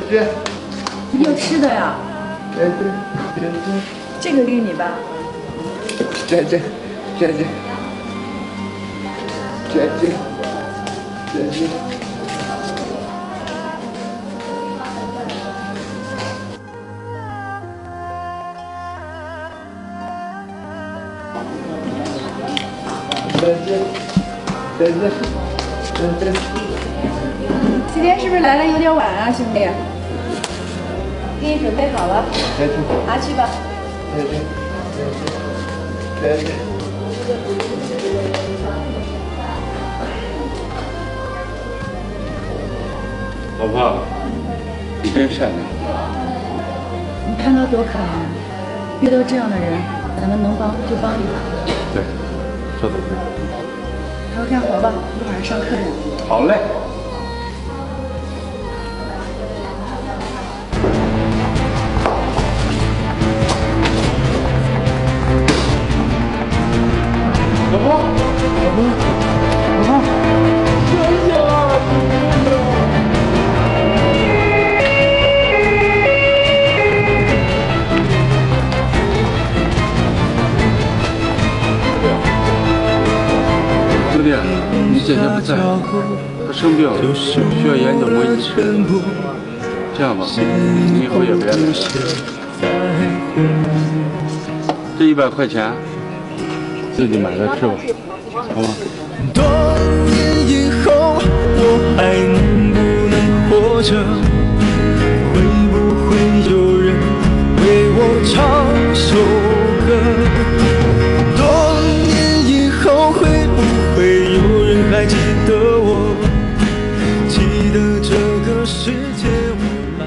姐，要吃的呀？这个给你吧。姐。今天是不是来的有点晚啊，兄弟？给你准备好了，拿去吧。老婆，你真善良。你看他多可怜，遇到这样的人，咱们能帮就帮一把。对，说的对。好好干活吧，一会儿上课呢。好嘞。老婆，谢谢啊！兄弟，你姐姐不在，她生病了，需要眼角膜移植。这样吧，你以后也别来了。这100块钱，自己买着吃吧，好吗？多年以后，我还能不能活着？会不会有人为我唱首歌？多年以后，会不会有人还记得我？记得这个世界无爱。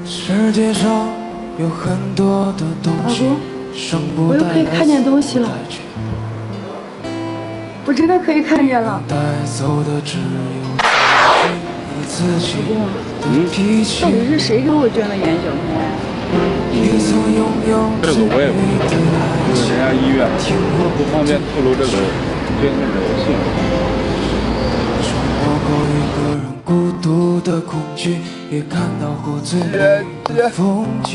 世界上有很多的东西，我又可以看见东西了，我真的可以看见了。带走的只有你自己的脾气。到底是谁给我捐了眼角膜呀？这个我也不知道，因为人家医院不方便透露这个捐赠者的姓名。穿过一个人孤独的恐惧，也看到过最美的风景。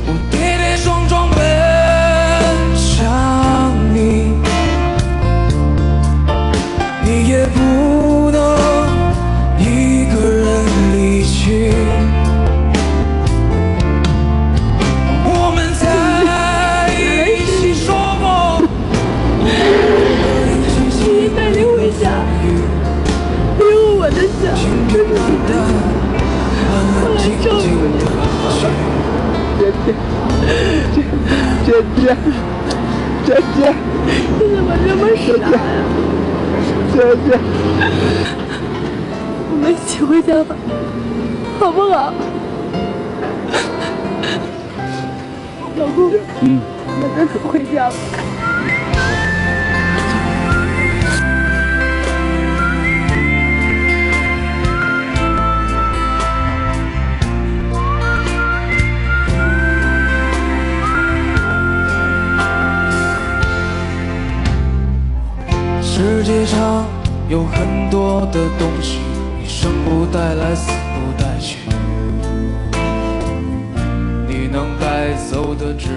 我跌跌撞撞奔向你，你也不能一个人离去。我们在一起说过，你带领我下，给我的家，这是你的，我来照顾你。姐，你怎么这么傻呀？我们一起回家吧，好不好？老公，我们走回家吧。世界上有很多的东西，生不带来，死不带去。你能带走的只